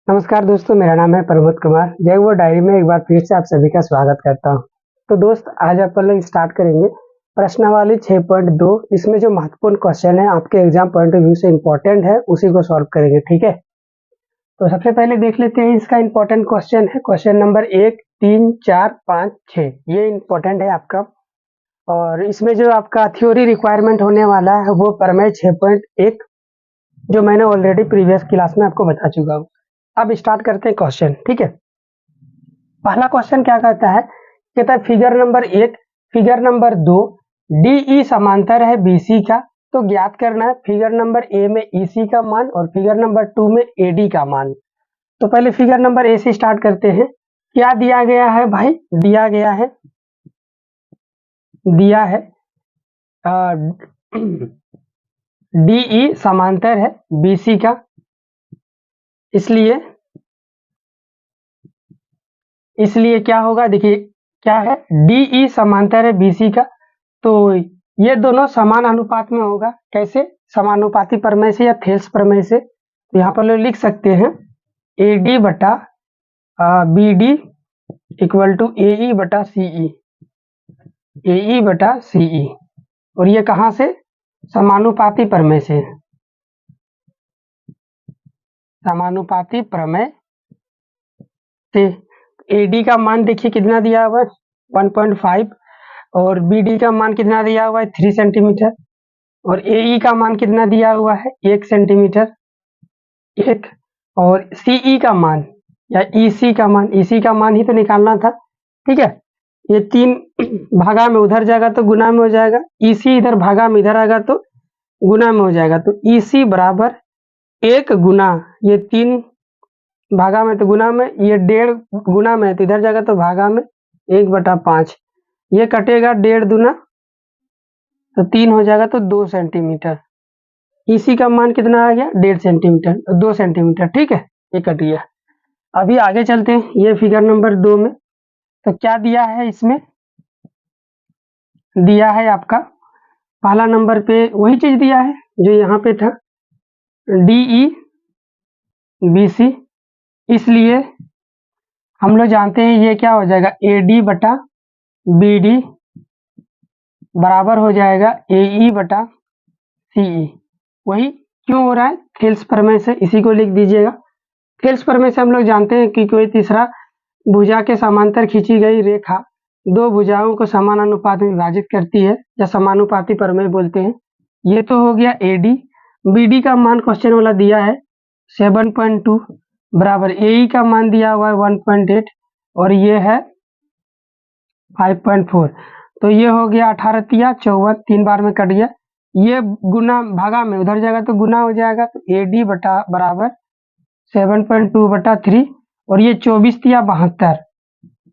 नमस्कार दोस्तों, मेरा नाम है प्रमोद कुमार। जय वो डायरी में एक बार फिर से आप सभी का स्वागत करता हूं। तो दोस्त, आज अपन लोग स्टार्ट करेंगे प्रश्नावली 6.2। इसमें जो महत्वपूर्ण क्वेश्चन है, आपके एग्जाम पॉइंट ऑफ व्यू से इम्पोर्टेंट है, उसी को सॉल्व करेंगे। ठीक है, तो सबसे पहले देख लेते हैं इसका इम्पोर्टेंट क्वेश्चन है। क्वेश्चन नंबर 1, 3, 4, 5, 6 ये इम्पोर्टेंट है आपका। और इसमें जो आपका थ्योरी रिक्वायरमेंट होने वाला है वो प्रमेय 6.1, जो मैंने ऑलरेडी प्रीवियस क्लास में आपको बता चुका हूँ। अब स्टार्ट करते हैं क्वेश्चन। ठीक है, पहला क्वेश्चन क्या कहता है? कहता है figure number 1, figure number 2 DE समांतर है बीसी का, तो ज्ञात करना है फिगर नंबर ए में ईसी का मान और फिगर नंबर 2 में एडी का मान। तो पहले फिगर नंबर ए से स्टार्ट करते हैं। क्या दिया गया है भाई? दिया है डीई समांतर है बीसी का, इसलिए क्या होगा? देखिए क्या है, डीई समांतर है बीसी का, तो ये दोनों समान अनुपात में होगा। कैसे? समानुपाती प्रमेय से या थेल्स प्रमेय से। तो यहाँ पर लोग लिख सकते हैं एडी बटा बी डी इक्वल टू एई बटा सीई। और ये कहाँ से? समानुपाती प्रमेय से। समानुपाती प्रमेय से एडी का मान देखिए कितना दिया हुआ है, 1.5, और बीडी का मान कितना दिया हुआ है, 3 सेंटीमीटर, और एई का मान कितना दिया हुआ है, 1 सेंटीमीटर, एक। और सीई का मान या ईसी का मान ही तो निकालना था। ठीक है, ये 3 भागा में उधर जाएगा तो गुना में हो जाएगा, ईसी इधर भागा में इधर आएगा तो गुना में हो जाएगा। तो ईसी बराबर 1 गुना, ये 3 भागा में तो गुना में, ये 1.5 गुना में तो इधर जाएगा तो भागा में 1/5। ये कटेगा 1.5 दूना तो 3 हो जाएगा तो 2 सेंटीमीटर। इसी का मान कितना आ गया? 1.5 सेंटीमीटर, 2 सेंटीमीटर। ठीक है, ये कट गया। अभी आगे चलते हैं, ये फिगर नंबर 2 में तो क्या दिया है? इसमें दिया है आपका पहला नंबर पे वही चीज दिया है जो यहाँ पे था, डीई बीसी। इसलिए हम लोग जानते हैं ये क्या हो जाएगा, एडी बटा बीडी बराबर हो जाएगा एई बटा सीई। वही क्यों हो रहा है? थेल्स प्रमेय से, इसी को लिख दीजिएगा। थेल्स प्रमेय से हम लोग जानते हैं कि कोई तीसरा भुजा के समांतर खींची गई रेखा दो भुजाओं को समान अनुपात में विभाजित करती है, या समानुपाती प्रमेय बोलते हैं। ये तो हो गया एडी। बीडी का मान क्वेश्चन वाला दिया है 7.2 बराबर एई का मान दिया हुआ है 1.8 और ये है 5.4। तो ये हो गया 18 तिया 54, 3 बार में कट गया। ये गुना भागा में उधर जाएगा तो गुना हो जाएगा, तो एडी बटा बराबर 7.2 बटा 3, और ये 24 तिया 72।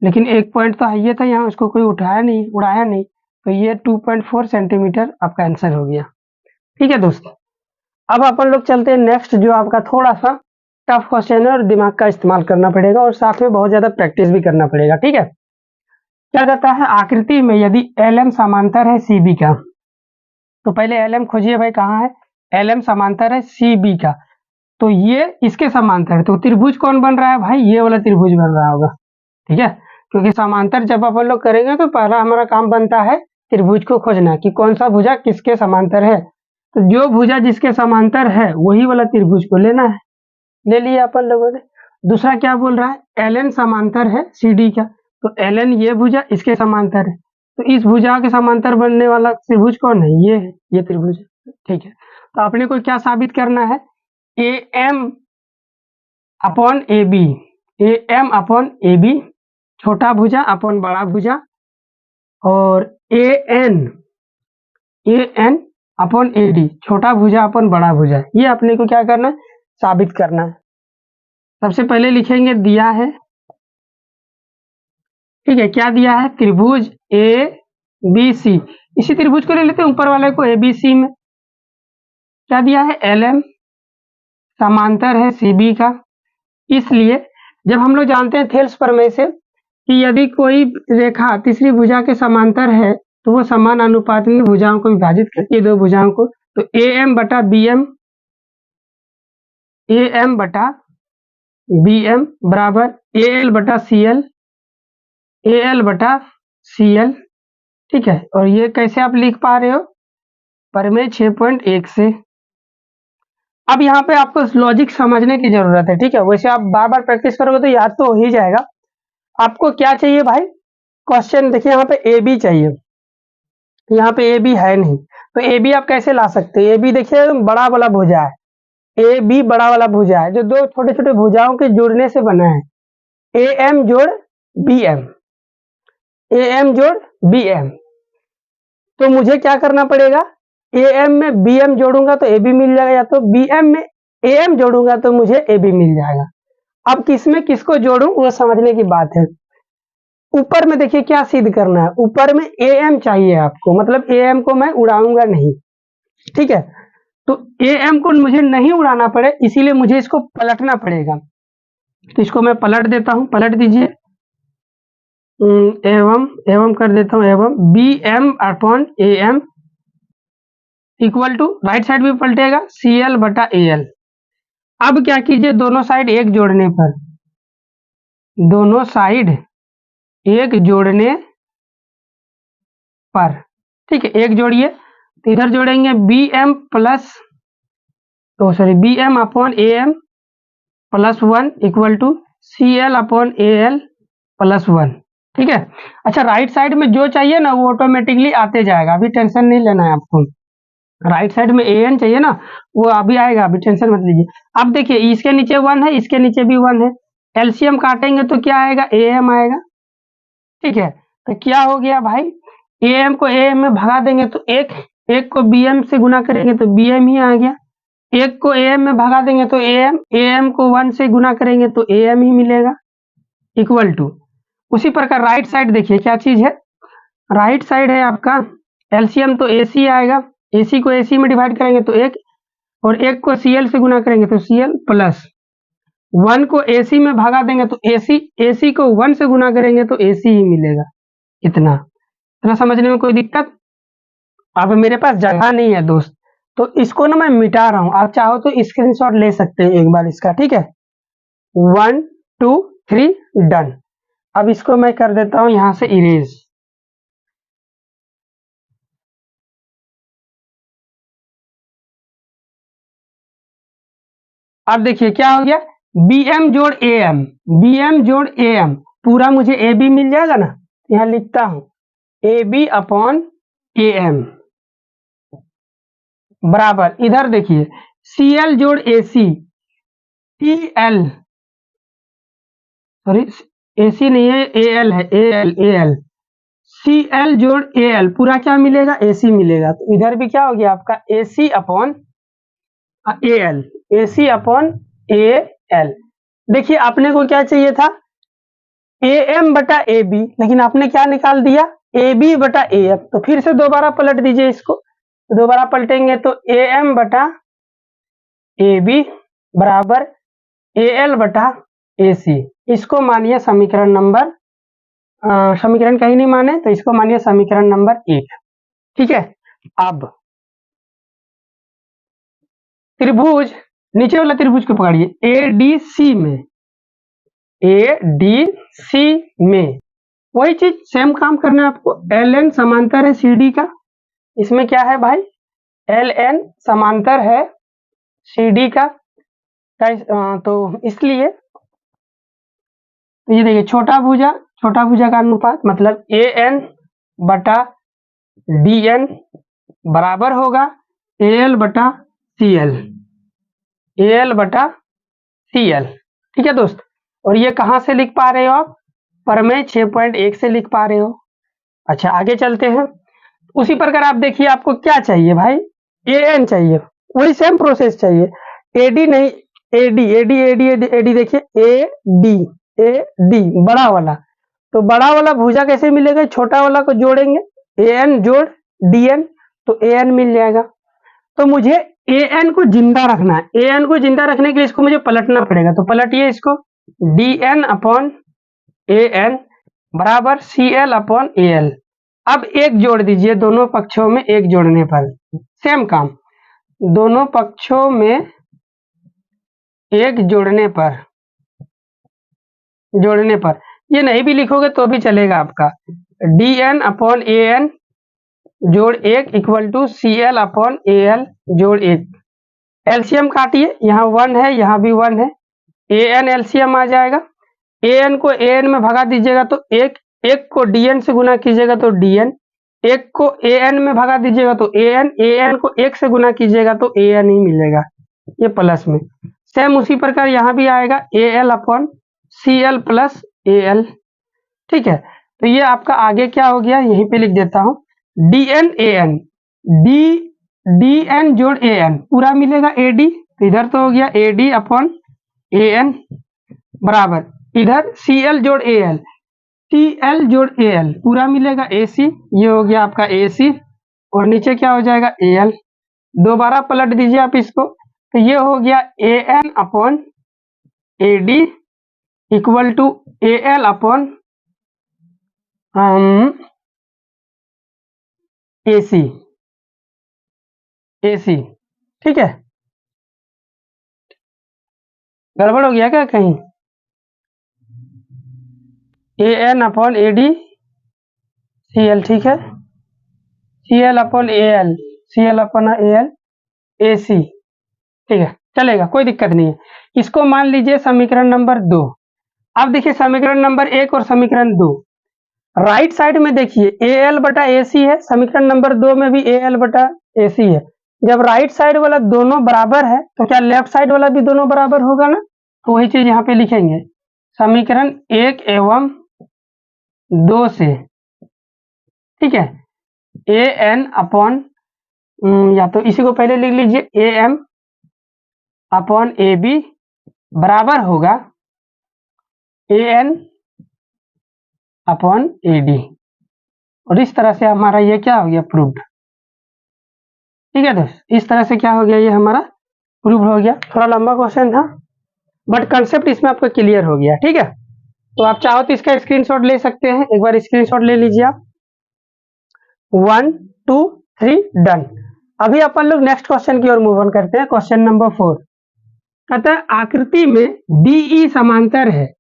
लेकिन एक पॉइंट तो ये था यहाँ, उसको कोई उड़ाया नहीं, तो ये 2.4 सेंटीमीटर आपका आंसर हो गया। ठीक है दोस्त, अब अपन लोग चलते हैं नेक्स्ट, जो आपका थोड़ा सा टफ क्वेश्चन है और दिमाग का इस्तेमाल करना पड़ेगा और साथ में बहुत ज्यादा प्रैक्टिस भी करना पड़ेगा। ठीक है, क्या कहता है? आकृति में यदि एल समांतर है सी बी का, तो पहले एल एम खोजिए भाई, कहाँ है? एल एम समांतर है सी बी का, तो ये इसके समांतर है, तो त्रिभुज कौन बन रहा है भाई? ये वाला त्रिभुज बन रहा होगा। ठीक है, क्योंकि समांतर जब अपन लोग करेंगे तो पहला हमारा काम बनता है त्रिभुज को खोजना कि कौन सा भुजा किसके समांतर है। तो जो भुजा जिसके समांतर है वही वाला त्रिभुज को लेना है। ले लिया अपन लोगों ने। दूसरा क्या बोल रहा है? एल एन समांतर है सी डी का, तो एल एन ये भुजा इसके समांतर है, तो इस भुजा के समांतर बनने वाला त्रिभुज कौन है? ये है, ये त्रिभुज है। ठीक है, तो आपने को क्या साबित करना है? A M upon A B, A M upon A B छोटा भुजा अपॉन बड़ा भुजा, और A N upon A D छोटा भुजा अपॉन बड़ा भुजा। ये अपने को क्या करना है? साबित करना है। सबसे पहले लिखेंगे दिया है। ठीक है, क्या दिया है? त्रिभुज ए बी सी। इसी त्रिभुज को ले लेते हैं ऊपर वाले को, ए बी सी में क्या दिया है? एल एम समांतर है सी बी का। इसलिए जब हम लोग जानते हैं थेल्स प्रमेय से कि यदि कोई रेखा तीसरी भुजा के समांतर है तो वो समान अनुपात में भुजाओं को विभाजित करती है, दो भुजाओं को। तो ए एम बटा बी एम बराबर ए एल बटा सी एल, ए एल बटा सी एल। ठीक है, और ये कैसे आप लिख पा रहे हो, प्रमेय 6.1 से। अब यहाँ पे आपको लॉजिक समझने की जरूरत है। ठीक है, वैसे आप बार बार प्रैक्टिस करोगे तो याद तो हो ही जाएगा। आपको क्या चाहिए भाई, क्वेश्चन देखिए यहाँ पे ए बी चाहिए, यहाँ पे ए बी है नहीं, तो ए बी आप कैसे ला सकते हैं। ए बी देखिए बड़ा वाला भुजा है, ए बी बड़ा वाला भुजा है जो दो छोटे छोटे भुजाओं के जुड़ने से बना है। ए एम जोड़ बी एम, ए एम जोड़ बी एम, तो मुझे क्या करना पड़ेगा, ए एम में बी एम जोड़ूंगा तो ए बी मिल जाएगा, या तो बी एम में ए एम जोड़ूंगा तो मुझे ए बी मिल जाएगा। अब किसमें किसको जोड़ूं वो समझने की बात है। ऊपर में देखिए क्या सिद्ध करना है, ऊपर में ए एम चाहिए आपको, मतलब ए एम को मैं उड़ाऊंगा नहीं। ठीक है, तो ए एम को मुझे नहीं उड़ाना पड़े इसीलिए मुझे इसको पलटना पड़ेगा। तो इसको मैं पलट देता हूं, पलट दीजिए, एवं एवं कर देता हूं, एवं B M upon A M equal to, right side भी पलटेगा, सी एल बटा ए एल। अब क्या कीजिए, दोनों साइड एक जोड़ने पर, दोनों साइड एक जोड़ने पर, ठीक है, एक जोड़िए, तो इधर जोड़ेंगे बी एम प्लस, तो sorry B M upon A M plus 1 equal to C L upon A L plus 1। ठीक है, अच्छा राइट साइड में जो चाहिए ना वो ऑटोमेटिकली आते जाएगा, अभी टेंशन नहीं लेना है आपको। राइट साइड में ए एन चाहिए ना वो अभी आएगा, अभी टेंशन मत लीजिए। अब देखिए इसके नीचे 1 है, इसके नीचे भी 1 है, एलसीएम काटेंगे तो क्या आएगा, ए एम आएगा। ठीक है, तो क्या हो गया भाई, ए एम को ए एम में भगा देंगे तो एक को बी एम से गुना करेंगे तो बी एम ही आ गया, एक को ए एम में भगा देंगे तो ए एम को 1 से गुना करेंगे तो ए एम ही मिलेगा, इक्वल टू। उसी प्रकार राइट साइड देखिए क्या चीज है, राइट साइड है आपका एलसीएम तो एसी आएगा, एसी को एसी में डिवाइड करेंगे तो 1, और 1 को सीएल से गुना करेंगे तो सीएल प्लस 1 को एसी में भागा देंगे तो एसी को 1 से गुना करेंगे तो एसी ही मिलेगा। इतना समझने में कोई दिक्कत। अब मेरे पास जगह नहीं है दोस्त, तो इसको ना मैं मिटा रहा हूं, आप चाहो तो स्क्रीनशॉट ले सकते हैं एक बार इसका। ठीक है, 1 2 3 डन। अब इसको मैं कर देता हूं यहां से इरेज। अब देखिए क्या हो गया, बी एम जोड़ ए एम, बी एम जोड़ ए एम, पूरा मुझे ए बी मिल जाएगा ना, यहां लिखता हूं A B upon A M बराबर, इधर देखिए सी एल जोड़ A C, T L, sorry A C नहीं है, ए एल है, ए एल, सी एल जोड़ ए एल, पूरा क्या मिलेगा, ए सी मिलेगा। तो इधर भी क्या हो गया आपका A C upon A L, A C upon A L. देखिए अपने को क्या चाहिए था, ए एम बटा ए बी, लेकिन आपने क्या निकाल दिया, ए बी बटा ए एम। तो फिर से दोबारा पलट दीजिए इसको, तो दोबारा पलटेंगे तो ए एम बटा ए बी बराबर ए एल बटा ए सी। इसको मानिए समीकरण नंबर, समीकरण कहीं नहीं माने तो इसको मानिए समीकरण नंबर 1। ठीक है, अब त्रिभुज, नीचे वाला त्रिभुज को पकड़िए, ए डी सी में, ए डी सी में वही चीज सेम काम करना है आपको। एल एन समांतर है सी डी का, इसमें क्या है भाई, एल एन समांतर है सी डी का, तो इसलिए ये देखिए छोटा भुजा का अनुपात मतलब ए एन बटा डी एन बराबर होगा ए एल बटा सी एल, ए एल बटा सी एल। ठीक है दोस्त, और ये कहाँ से लिख पा रहे हो आप, प्रमेय 6.1 से लिख पा रहे हो। अच्छा आगे चलते हैं, उसी प्रकार आप देखिए आपको क्या चाहिए भाई, ए एन चाहिए, वही सेम प्रोसेस चाहिए, ए डी नहीं, A D A D A D A D देखिए ए डी बड़ा वाला, तो बड़ा वाला भुजा कैसे मिलेगा, छोटा वाला को जोड़ेंगे, ए एन जोड़ डी एन, तो ए एन मिल जाएगा। तो मुझे ए एन को जिंदा रखना है, ए एन को जिंदा रखने के लिए इसको मुझे पलटना पड़ेगा, तो पलटिए इसको, D N upon A N बराबर C L upon A L. अब एक जोड़ दीजिए दोनों पक्षों में, एक जोड़ने पर सेम काम, दोनों पक्षों में एक जोड़ने पर जोड़ने पर। ये नहीं भी लिखोगे तो भी चलेगा आपका, dn अपॉन an जोड़ 1 equal to CL upon AL जोड़ 1। एलसीएम काटिए, यहाँ 1 है, यहाँ भी 1 है, an एलसीएम आ जाएगा। an को an में भगा दीजिएगा तो एक को dn से गुना कीजिएगा तो dn, एक को an में भगा दीजिएगा तो an को 1 से गुना कीजिएगा तो an ही मिलेगा, ये प्लस में। सेम उसी प्रकार यहाँ भी आएगा AL upon CL plus AL, ठीक है। तो ये आपका आगे क्या हो गया, यहीं पे लिख देता हूँ, dn an, dn जोड़ an पूरा मिलेगा AD, तो इधर तो हो गया AD अपॉन AN बराबर इधर CL जोड़ AL, CL जोड़ AL पूरा मिलेगा AC, ये हो गया आपका AC, और नीचे क्या हो जाएगा AL। दोबारा पलट दीजिए आप इसको, तो ये हो गया AN upon AD equal to AL upon AC, ठीक है। गड़बड़ हो गया क्या कहीं, AN अपॉन AD CL, ठीक है, CL upon AL, CL upon AL AC, ठीक है, चलेगा, कोई दिक्कत नहीं है। इसको मान लीजिए समीकरण नंबर 2। अब देखिए समीकरण नंबर 1 और समीकरण 2, राइट साइड में देखिए AL बटा AC है, समीकरण नंबर 2 में भी AL बटा AC है। जब राइट साइड वाला दोनों बराबर है तो क्या लेफ्ट साइड वाला भी दोनों बराबर होगा ना, तो वही चीज यहाँ पे लिखेंगे, समीकरण 1 एवं 2 से, ठीक है, AN अपॉन या तो इसी को पहले लिख लीजिए AM अपॉन AB बराबर होगा AN अपॉन AD, और इस तरह से हमारा ये क्या हो गया, प्रूव्ड, ठीक है दोस्त। इस तरह से क्या हो गया, ये हमारा प्रूव हो गया। थोड़ा लंबा क्वेश्चन था बट कंसेप्ट इसमें आपको क्लियर हो गया, ठीक है। तो आप चाहो तो इसका स्क्रीनशॉट ले सकते हैं, एक बार स्क्रीनशॉट ले लीजिए आप। 1 2 3 डन। अभी अपन लोग नेक्स्ट क्वेश्चन की ओर मूव ऑन करते हैं। क्वेश्चन नंबर 4 कहता है आकृति में DE समांतर है,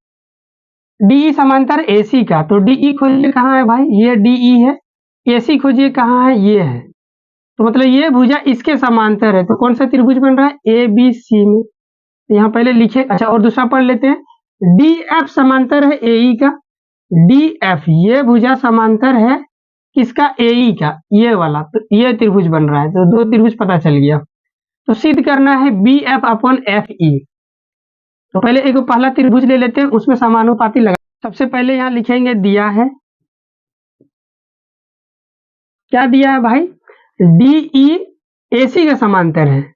DE समांतर AC का, तो DE खोजिए कहाँ है भाई, ये DE है, AC खोजिए कहाँ है, ये है, तो मतलब ये भुजा इसके समांतर है, तो कौन सा त्रिभुज बन रहा है, ABC में। तो यहाँ पहले लिखे, अच्छा और दूसरा पढ़ लेते हैं, DF समांतर है AE का, DF ये भुजा समांतर है किसका, AE का, ये वाला, तो ये त्रिभुज बन रहा है, तो दो त्रिभुज पता चल गया। तो सिद्ध करना है BF अपॉन FE। तो पहले एक पहला त्रिभुज ले लेते हैं, उसमें समानुपाती लगा। सबसे पहले यहाँ लिखेंगे, दिया है, क्या दिया है भाई, DE AC का समांतर है,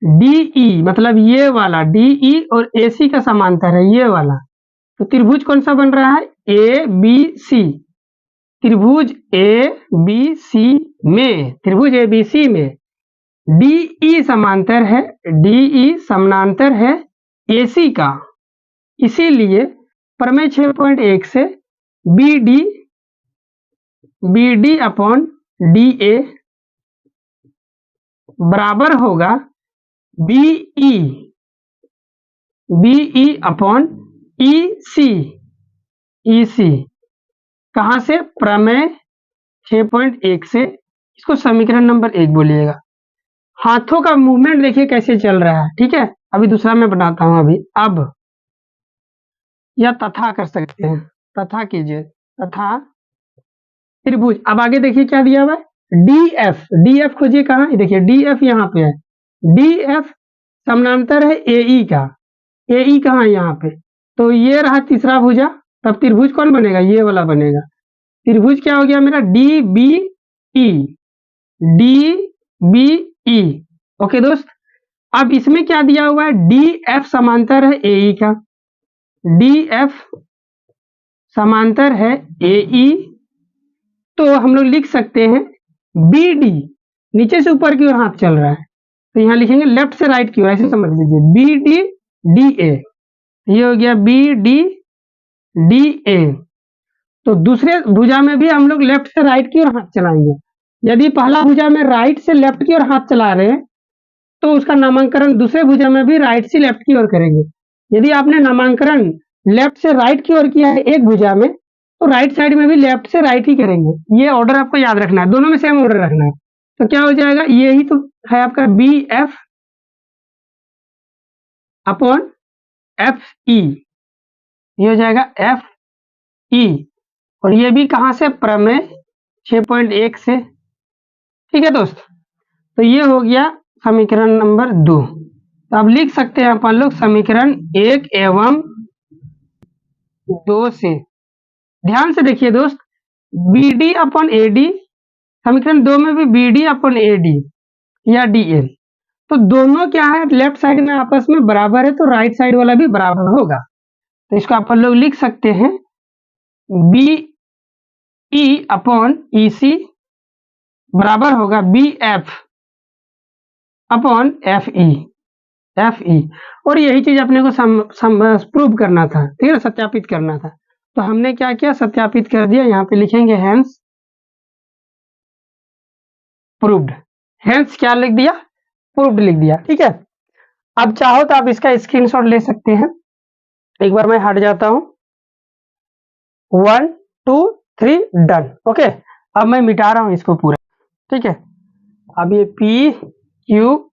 DE मतलब ये वाला DE और AC का समांतर है, ये वाला, तो त्रिभुज कौन सा बन रहा है, ABC, त्रिभुज ABC में, त्रिभुज ABC में DE समांतर है, DE समानांतर है AC का, इसीलिए प्रमेय 6.1 से BD अपॉन DA बराबर होगा BE अपॉन EC कहाँ से, प्रमेय 6.1 से। इसको समीकरण नंबर 1 बोलिएगा। हाथों का मूवमेंट देखिए कैसे चल रहा है, ठीक है। अभी दूसरा मैं बनाता हूं, अभी अब या तथा कर सकते हैं, तथा कीजिए, तथा त्रिभुज। अब आगे देखिए क्या दिया हुआ है, DF खोजिए कहाँ, देखिए DF यहाँ पे है, DF समानांतर है AE का, AE कहाँ है यहाँ पे, तो ये रहा तीसरा भुजा, तब त्रिभुज कौन बनेगा, ये वाला बनेगा। त्रिभुज क्या हो गया मेरा, DBE, ओके दोस्त। अब इसमें क्या दिया हुआ है, DF समांतर है AE का, DF समांतर है AE, तो हम लोग लिख सकते हैं BD, नीचे से ऊपर की ओर हाथ चल रहा है, तो यहाँ लिखेंगे लेफ्ट से राइट की ओर, ऐसे समझ लीजिए BDDA, ये हो गया BDDA। तो दूसरे भुजा में भी हम लोग लेफ्ट से राइट की ओर हाथ चलाएंगे। यदि पहला भुजा में राइट से लेफ्ट की ओर हाथ चला रहे हैं तो उसका नामांकन दूसरे भुजा में भी राइट से लेफ्ट की ओर करेंगे। यदि आपने नामांकन लेफ्ट से राइट की ओर किया है एक भुजा में, तो राइट साइड में भी लेफ्ट से राइट ही करेंगे। ये ऑर्डर आपको याद रखना है, दोनों में सेम ऑर्डर रखना है। तो क्या हो जाएगा, ये ही तो है आपका B F upon F E, ये हो जाएगा एफ ई, और ये भी कहां से, प्रमेय 6.1 से। ठीक है दोस्त, तो ये हो गया समीकरण नंबर 2। तो अब लिख सकते हैं अपन लोग समीकरण 1 एवं 2 से। ध्यान से देखिए दोस्त, B D upon A D, समीकरण 2 में भी B D upon A D या डी एल, तो दोनों क्या है, लेफ्ट साइड में आपस में बराबर है, तो राइट साइड वाला भी बराबर होगा। तो इसको अपन लोग लिख सकते हैं बी ई अपॉन ई सी बराबर होगा B F upon F E, और यही चीज अपने को प्रूव करना था, ठीक है, सत्यापित करना था। तो हमने क्या किया, सत्यापित कर दिया। यहाँ पे लिखेंगे हेंस प्रूव्ड, हेंस क्या लिख दिया, प्रूव्ड लिख दिया। ठीक है, अब चाहो तो आप इसका स्क्रीनशॉट ले सकते हैं। एक बार मैं हट जाता हूं, 1 2 3 डन। ओके, अब मैं मिटा रहा हूं इसको पूरा। ठीक है, अब ये पी क्यू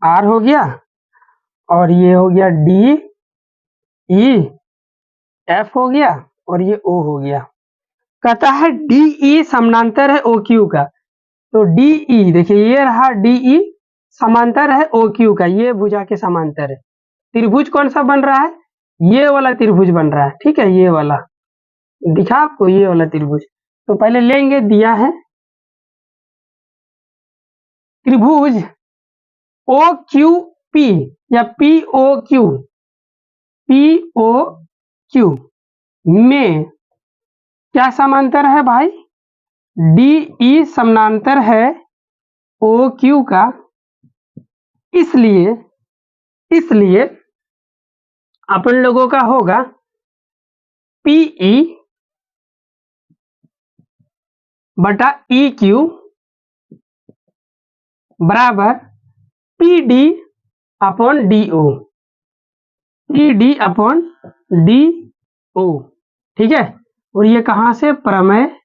आर हो गया, और ये हो गया डी ई एफ हो गया, और ये ओ हो गया। कहता है डी ई समानांतर है ओ क्यू का। तो डी ई देखिए, ये रहा डी ई समांतर है ओ क्यू का, ये भुजा के समांतर है। त्रिभुज कौन सा बन रहा है, ये वाला त्रिभुज बन रहा है। ठीक है, ये वाला दिखा आपको, ये वाला त्रिभुज। तो पहले लेंगे, दिया है त्रिभुज ओ क्यू पी या पी ओ क्यू में क्या समांतर है भाई, डी ई समानांतर है ओ क्यू का। इसलिए अपन लोगों का होगा पीई बटा ई क्यू बराबर P D upon D O, P D upon D O. ठीक है, और ये कहां से, प्रमेय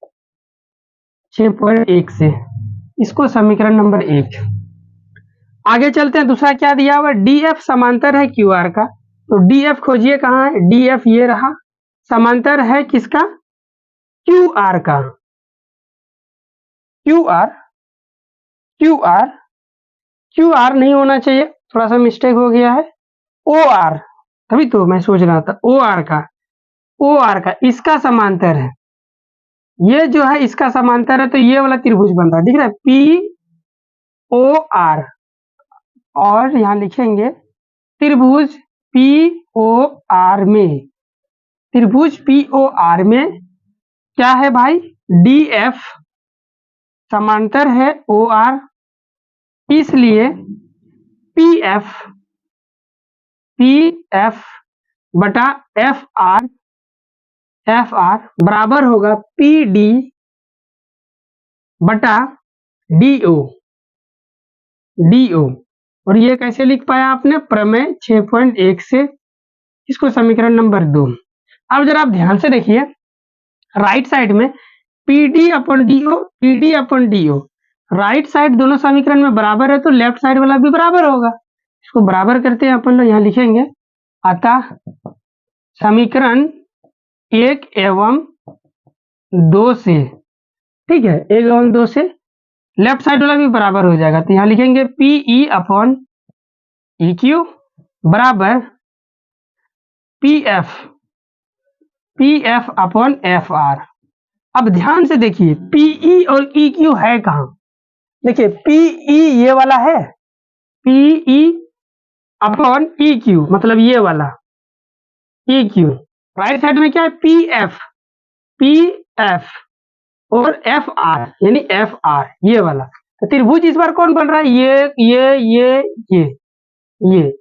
6.1 से। इसको समीकरण नंबर 1। आगे चलते हैं, दूसरा क्या दिया हुआ, डी एफ समांतर है क्यू आर का। तो डी एफ खोजिए, कहां है, डी एफ ये रहा, समांतर है किसका, क्यू आर का। क्यू आर नहीं होना चाहिए, थोड़ा सा मिस्टेक हो गया है, ओ आर, तभी तो मैं सोच रहा था ओ आर का इसका समांतर है, ये जो है इसका समांतर है। तो ये वाला त्रिभुज बन रहा है, दिख रहा है, पी ओ आर, और यहां लिखेंगे त्रिभुज पी ओ आर में, त्रिभुज पी ओ आर में क्या है भाई, डी एफ समांतर है ओ आर, इसलिए पी एफ बटा एफ आर बराबर होगा पी डी बटा डी ओ। और ये कैसे लिख पाया आपने, प्रमेय 6.1 से। इसको समीकरण नंबर 2। अब जरा आप ध्यान से देखिए, राइट साइड में P D upon D O, right side दोनों समीकरण में बराबर है, तो लेफ्ट साइड वाला भी बराबर होगा। इसको बराबर करते हैं अपन लोग, यहाँ लिखेंगे अतः समीकरण 1 एवं 2 से, ठीक है, 1 एवं 2 से लेफ्ट साइड वाला भी बराबर हो जाएगा। तो यहाँ लिखेंगे P E upon E Q बराबर P F upon F R. अब ध्यान से देखिए, पीई और ई क्यू है कहां, देखिए पीई ये वाला है, पीई अपॉन ई क्यू मतलब ये वाला ई क्यू। राइट साइड में क्या है, पी एफ और एफ आर यानी एफ आर, ये वाला। तो त्रिभुज इस बार कौन बन रहा है, ये।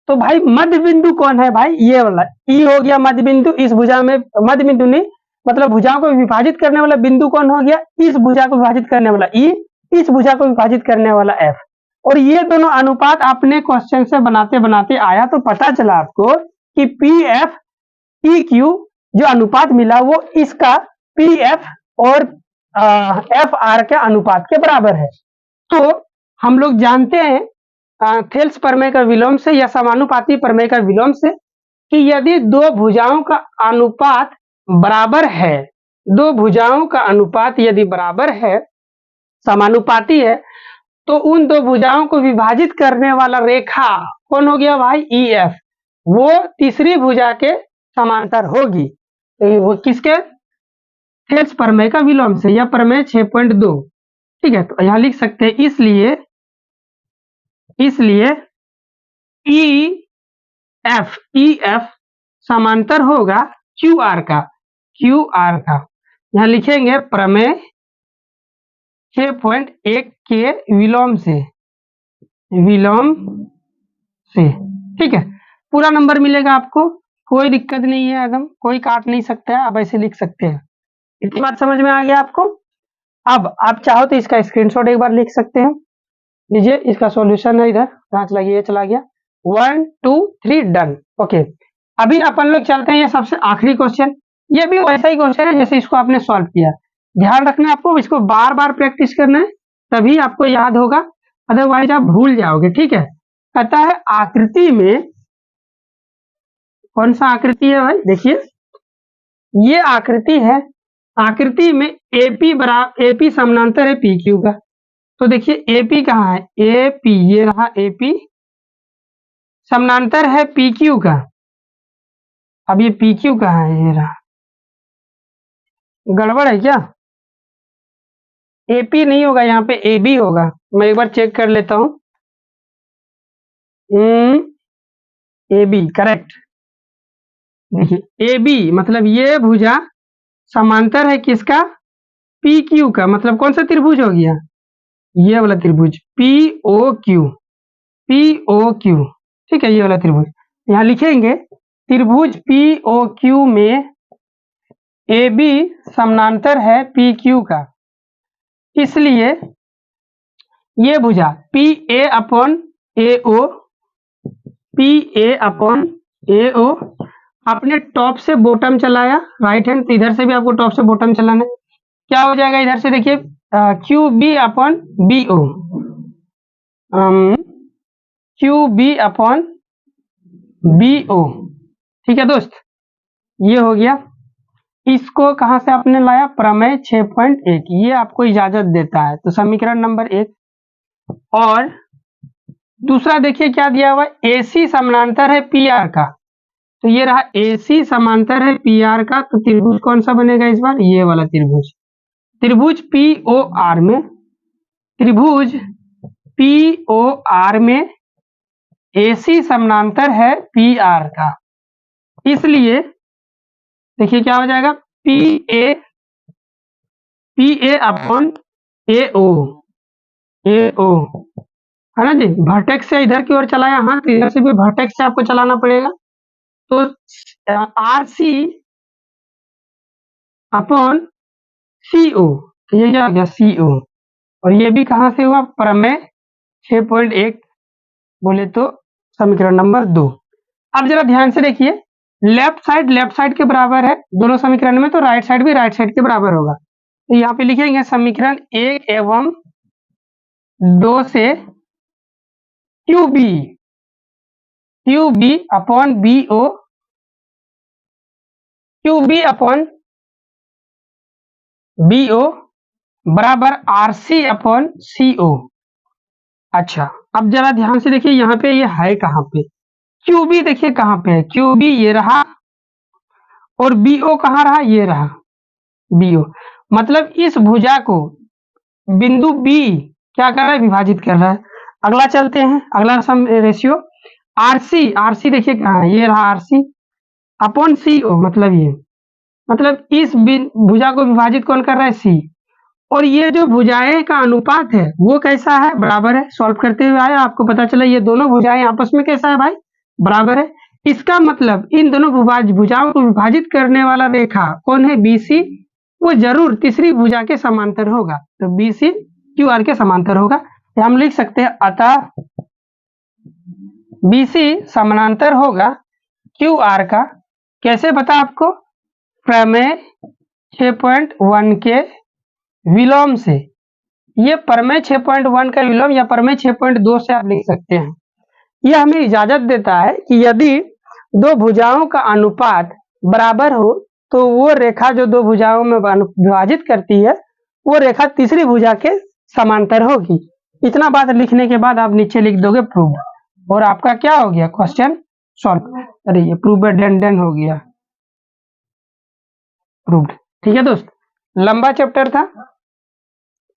तो भाई मध्य बिंदु कौन है भाई, ये वाला ई हो गया मध्य बिंदु। इस भुजा में मध्य बिंदु नहीं, मतलब भुजाओं को विभाजित करने वाला बिंदु कौन हो गया, इस भुजा को विभाजित करने वाला ई, इस भुजा को विभाजित करने वाला एफ। और ये दोनों अनुपात आपने क्वेश्चन से बनाते बनाते आया तो पता चला आपको कि पी एफ ई क्यू जो अनुपात मिला वो इसका पी एफ और एफ आर के अनुपात के बराबर है। तो हम लोग जानते हैं थेल्स प्रमेय का विलोम से या समानुपाती प्रमेय का विलोम से कि यदि दो भुजाओं का अनुपात बराबर है, दो भुजाओं का अनुपात यदि बराबर है, समानुपाती है, तो उन दो भुजाओं को विभाजित करने वाला रेखा कौन हो गया भाई? ई एफ, वो तीसरी भुजा के समांतर होगी। तो वो किसके? थेल्स प्रमेय का विलोम से या प्रमेय 6.2। ठीक है, तो यहां लिख सकते हैं इसलिए ई एफ समांतर होगा क्यू आर का। यहां लिखेंगे प्रमेय 6.1 के विलोम से। ठीक है, पूरा नंबर मिलेगा आपको, कोई दिक्कत नहीं है, एकदम कोई काट नहीं सकता है, आप ऐसे लिख सकते हैं। इतनी बात समझ में आ गया आपको? अब आप चाहो तो इसका स्क्रीनशॉट एक बार लिख सकते हैं। लीजिए, इसका सॉल्यूशन है इधर, कहाँ चला गया? ये चला गया। 1 2 3 डन। ओके, अभी अपन लोग चलते हैं ये सबसे आखिरी क्वेश्चन। ये भी वैसा ही क्वेश्चन है जैसे इसको आपने सॉल्व किया। ध्यान रखना आपको, इसको बार बार प्रैक्टिस करना है, तभी आपको याद होगा, अदरवाइज आप भूल जाओगे। ठीक है, कहता है आकृति में, कौन सा आकृति है भाई? देखिए, ये आकृति है, आकृति में एपी समानांतर है पी क्यू का। तो देखिए एपी कहाँ है? एपी, ये रहा एपी, समानांतर है पी क्यू का। अब ये पी क्यू कहाँ है? ये रहा। गड़बड़ है क्या? एपी नहीं होगा, यहाँ पे एबी होगा। मैं एक बार चेक कर लेता हूँ। AB correct. देखिए एबी मतलब ये भुजा समांतर है किसका? पी क्यू का। मतलब कौन सा त्रिभुज हो गया? ये वाला त्रिभुज पीओ क्यू। ठीक है, ये वाला त्रिभुज। यहाँ लिखेंगे त्रिभुज पीओ क्यू में AB समानांतर है PQ का, इसलिए ये भुजा PA/AO आपने टॉप से बॉटम चलाया, राइट हैंड, तो इधर से भी आपको टॉप से बॉटम चलाना है। क्या हो जाएगा इधर से? देखिए QB/BO, QB/BO। ठीक है दोस्त, ये हो गया। इसको कहां से आपने लाया? प्रमेय 6.1, ये आपको इजाजत देता है। तो समीकरण नंबर 1। और दूसरा देखिए क्या दिया हुआ है? AC समानांतर है PR का। तो ये रहा AC समांतर है PR का। तो त्रिभुज कौन सा बनेगा इस बार? ये वाला त्रिभुज, त्रिभुज POR में AC समानांतर है PR का, इसलिए देखिए क्या हो जाएगा? PA/AO है ना जी। वर्टेक्स से इधर की ओर चलाया, हाँ, तो इधर से भी वर्टेक्स से आपको चलाना पड़ेगा। तो RC/CO, ये क्या हो गया? CO। और ये भी कहां से हुआ? प्रमेय 6.1 बोले तो समीकरण नंबर 2। अब जरा ध्यान से देखिए, लेफ्ट साइड के बराबर है दोनों समीकरण में, तो राइट साइड भी राइट साइड के बराबर होगा। तो यहाँ पे लिखेंगे समीकरण 1 एवं 2 से QB/BO बराबर RC/CO। अच्छा, अब जरा ध्यान से देखिए, यहाँ पे ये है कहाँ पे? QB देखिए कहाँ पे है? QB ये रहा, और BO कहाँ रहा? ये रहा BO। मतलब इस भुजा को बिंदु B क्या कर रहा है? विभाजित कर रहा है। अगला चलते हैं, अगला रेशियो RC देखिए कहाँ है? ये रहा RC/CO। मतलब इस भुजा को विभाजित कौन कर रहा है? C। और ये जो भुजाएं का अनुपात है वो कैसा है? बराबर है। सॉल्व करते हुए आया, आपको पता चला ये दोनों भुजाएं आपस में कैसा है भाई? बराबर है। इसका मतलब इन दोनों भुजाओं को विभाजित करने वाला रेखा कौन है? BC। वो जरूर तीसरी भुजा के समांतर होगा, तो BC QR के समांतर होगा। हम लिख सकते हैं अतः BC समानांतर होगा QR का। कैसे पता आपको? प्रमेय 6.1 के विलोम से। ये प्रमेय 6.1 का विलोम या प्रमेय 6.2 से आप लिख सकते हैं। यह हमें इजाजत देता है कि यदि दो भुजाओं का अनुपात बराबर हो तो वो रेखा जो दो भुजाओं में विभाजित करती है वो रेखा तीसरी भुजा के समांतर होगी। इतना बात लिखने के बाद आप नीचे लिख दोगे प्रूव, और आपका क्या हो गया? Question solve. अरे ये प्रूव डेंडन हो गया, प्रूव्ड। ठीक है दोस्त, लंबा चैप्टर था,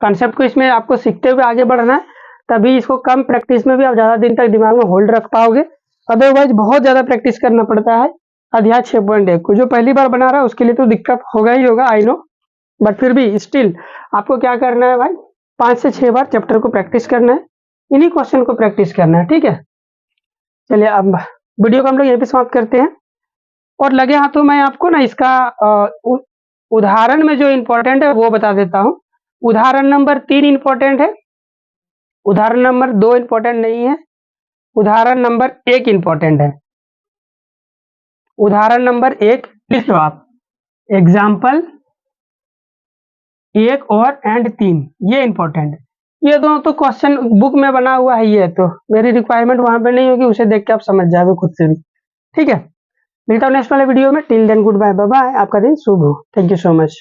कॉन्सेप्ट को इसमें आपको सीखते हुए आगे बढ़ना है, तभी इसको कम प्रैक्टिस में भी आप ज्यादा दिन तक दिमाग में होल्ड रख पाओगे। अदरवाइज बहुत ज्यादा प्रैक्टिस करना पड़ता है अध्याय 6.1 को। जो पहली बार बना रहा है उसके लिए तो दिक्कत होगा ही होगा, आई नो, बट फिर भी स्टिल आपको क्या करना है भाई, 5 से 6 बार चैप्टर को प्रैक्टिस करना है, इन्हीं क्वेश्चन को प्रैक्टिस करना है। ठीक है, चलिए अब वीडियो को हम लोग यहीं पे समाप्त करते हैं। और लगे हाथों मैं आपको ना इसका उदाहरण में जो इम्पोर्टेंट है वो बता देता हूँ। उदाहरण नंबर 3 इम्पोर्टेंट है, उदाहरण नंबर 2 इम्पोर्टेंट नहीं है, उदाहरण नंबर 1 इम्पोर्टेंट है। उदाहरण नंबर 1 लिख लो आप, एग्जाम्पल 1 और एंड 3 ये इम्पोर्टेंट है। ये दोनों तो क्वेश्चन बुक में बना हुआ है, ये तो मेरी रिक्वायरमेंट वहां पे नहीं होगी, उसे देख के आप समझ जाओगे खुद से भी। ठीक है, मिलता हूँ नेक्स्ट वाले वीडियो में। Till then good bye, bye bye, आपका दिन शुभ हो। Thank you so much.